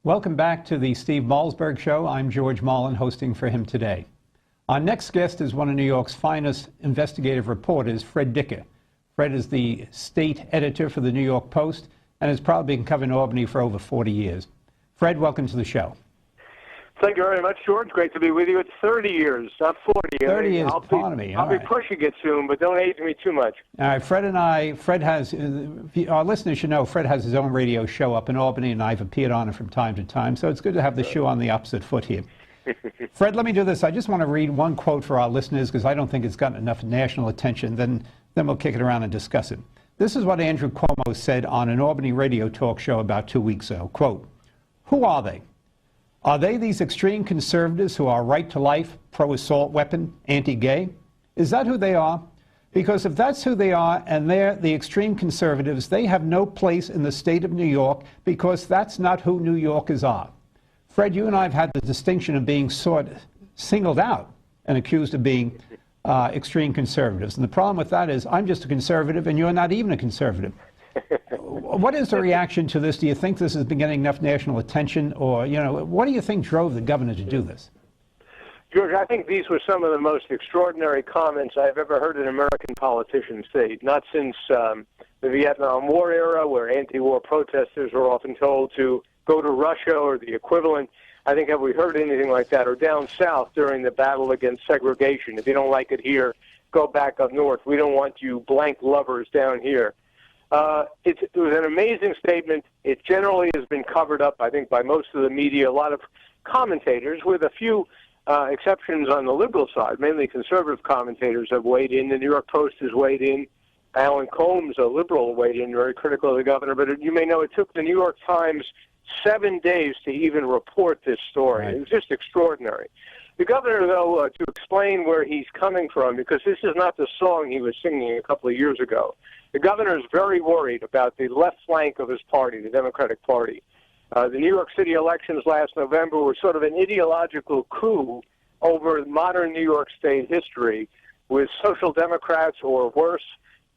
Welcome back to the Steve Malzberg Show. I'm George Marlin, hosting for him today. Our next guest is one of New York's finest investigative reporters, Fred Dicker. Fred is the state editor for the New York Post and has probably been covering Albany for over 40 years. Fred, welcome to the show. Thank you very much, George. Great to be with you. It's 30 years, not 40. 30 years, pardon me. I'll be pushing it soon, but don't age me too much. All right, Fred has, our listeners should know, Fred has his own radio show up in Albany, and I've appeared on it from time to time, so it's good to have the shoe on the opposite foot here. Fred, let me do this. I just want to read one quote for our listeners, because I don't think it's gotten enough national attention. Then we'll kick it around and discuss it. This is what Andrew Cuomo said on an Albany radio talk show about 2 weeks ago. Quote, "Who are they? Are they these extreme conservatives who are right to life, pro-assault weapon, anti-gay? Is that who they are? Because if that's who they are and they're the extreme conservatives, they have no place in the state of New York because that's not who New Yorkers are." Fred, you and I have had the distinction of being singled out and accused of being extreme conservatives. And the problem with that is I'm just a conservative and you're not even a conservative. What is the reaction to this? Do you think this has been getting enough national attention? Or, what do you think drove the governor to do this? George, I think these were some of the most extraordinary comments I've ever heard an American politician say. Not since the Vietnam War era, where anti-war protesters were often told to go to Russia or the equivalent. I think have we heard anything like that? Or down south during the battle against segregation. If you don't like it here, go back up north. We don't want you blank lovers down here. It was an amazing statement. It generally has been covered up, I think, by most of the media, a lot of commentators, with a few exceptions on the liberal side. Mainly conservative commentators have weighed in. The New York Post has weighed in. Alan Combs, a liberal, weighed in, very critical of the governor. But you may know it took the New York Times 7 days to even report this story. Right. It was just extraordinary. The governor, though, to explain where he's coming from, because this is not the song he was singing a couple of years ago. The governor is very worried about the left flank of his party, the Democratic Party. The New York City elections last November were sort of an ideological coup over modern New York State history, with social democrats, or worse,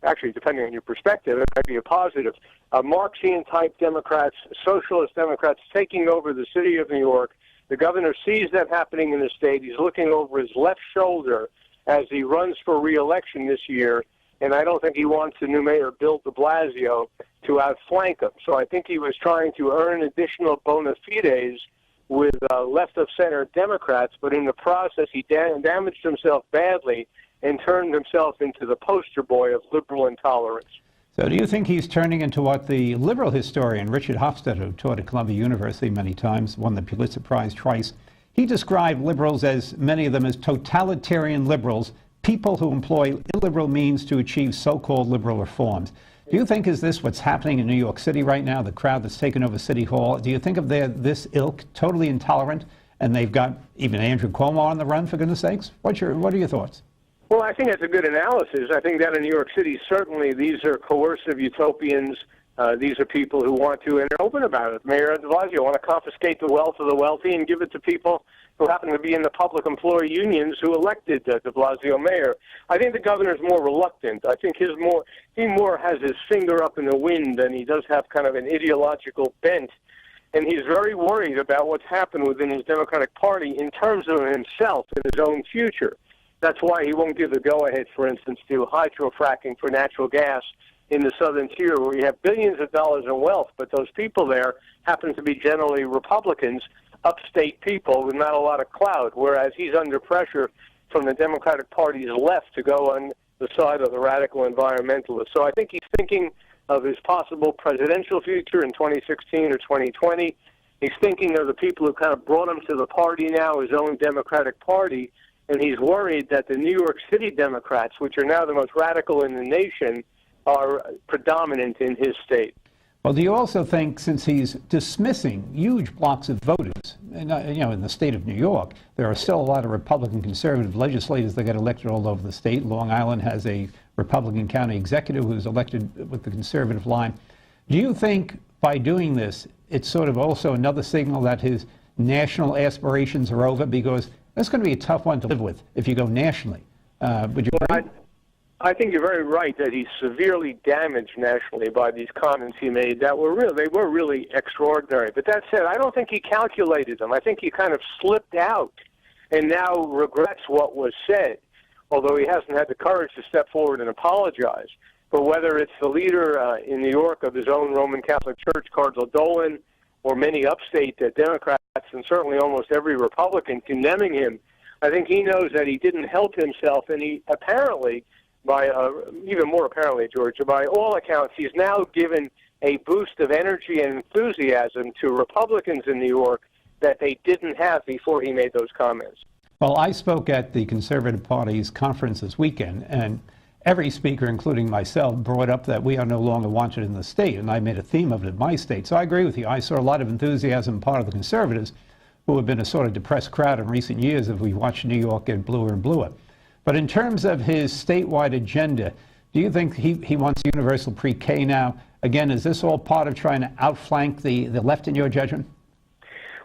actually, depending on your perspective, it might be a positive, Marxian-type Democrats, socialist Democrats taking over the city of New York. The governor sees that happening in the state. He's looking over his left shoulder as he runs for re-election this year, and I don't think he wants the new mayor, Bill de Blasio, to outflank him. So I think he was trying to earn additional bona fides with left-of-center Democrats, but in the process he damaged himself badly and turned himself into the poster boy of liberal intolerance. So do you think he's turning into what the liberal historian Richard Hofstadter, who taught at Columbia University many times, won the Pulitzer Prize twice, he described liberals, as many of them, as totalitarian liberals, people who employ illiberal means to achieve so-called liberal reforms. Do you think is this what's happening in New York City right now, the crowd that's taken over City Hall? Do you think of this ilk, totally intolerant, and they've got even Andrew Cuomo on the run, for goodness sakes? What are your thoughts? Well, I think that's a good analysis. I think that in New York City, certainly these are coercive utopians. These are people who want to, and they're open about it. Mayor de Blasio want to confiscate the wealth of the wealthy and give it to people who happen to be in the public employee unions who elected de Blasio mayor. I think the governor's more reluctant. I think he more has his finger up in the wind than he does have kind of an ideological bent. And he's very worried about what's happened within his Democratic Party in terms of himself and his own future. That's why he won't give the go-ahead, for instance, to hydrofracking for natural gas in the southern tier, where you have billions of dollars in wealth, but those people there happen to be generally Republicans, upstate people with not a lot of clout, whereas he's under pressure from the Democratic Party's left to go on the side of the radical environmentalists. So I think he's thinking of his possible presidential future in 2016 or 2020. He's thinking of the people who kind of brought him to the party now, his own Democratic Party, and he's worried that the New York City Democrats, which are now the most radical in the nation, are predominant in his state. Well, do you also think, since he's dismissing huge blocks of voters, in the state of New York, there are still a lot of Republican conservative legislators that get elected all over the state. Long Island has a Republican county executive who's elected with the conservative line. Do you think by doing this, it's sort of also another signal that his national aspirations are over? Because that's going to be a tough one to live with if you go nationally. Would you agree? I think you're very right that he's severely damaged nationally by these comments he made that were really extraordinary. But that said, I don't think he calculated them. I think he kind of slipped out and now regrets what was said, although he hasn't had the courage to step forward and apologize. But whether it's the leader in New York of his own Roman Catholic Church, Cardinal Dolan, or many upstate Democrats, and certainly almost every Republican condemning him, I think he knows that he didn't help himself, and he apparently, even more apparently, George, by all accounts, he's now given a boost of energy and enthusiasm to Republicans in New York that they didn't have before he made those comments. Well, I spoke at the Conservative Party's conference this weekend, and every speaker, including myself, brought up that we are no longer wanted in the state, and I made a theme of it in my state. So I agree with you. I saw a lot of enthusiasm on part of the conservatives, who have been a sort of depressed crowd in recent years as we watched New York get bluer and bluer. But in terms of his statewide agenda, do you think he wants universal pre-K now? Again, is this all part of trying to outflank the left in your judgment?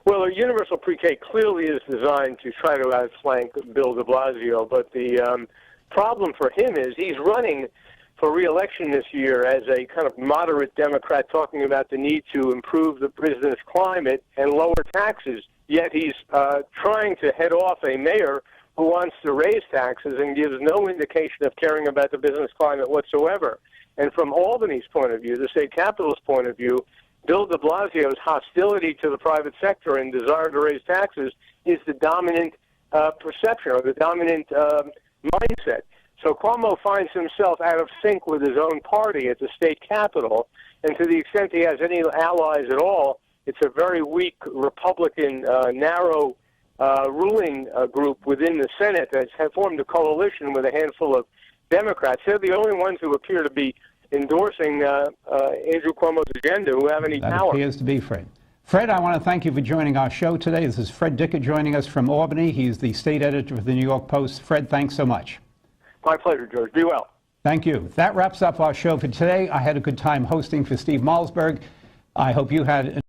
Well, a universal pre-K clearly is designed to try to outflank Bill de Blasio, but the problem for him is he's running for re-election this year as a kind of moderate Democrat talking about the need to improve the business climate and lower taxes, yet he's trying to head off a mayor who wants to raise taxes and gives no indication of caring about the business climate whatsoever. And from Albany's point of view, the state capital's point of view, Bill de Blasio's hostility to the private sector and desire to raise taxes is the dominant perception or the dominant mindset. So Cuomo finds himself out of sync with his own party at the state capitol, and to the extent he has any allies at all, it's a very weak Republican, narrow ruling group within the Senate that's formed a coalition with a handful of Democrats. They're the only ones who appear to be endorsing Andrew Cuomo's agenda, who have any power. That appears to be Fred. Fred, I want to thank you for joining our show today. This is Fred Dicker joining us from Albany. He's the state editor of the New York Post. Fred, thanks so much. My pleasure, George. Be well. Thank you. That wraps up our show for today. I had a good time hosting for Steve Malzberg. I hope you had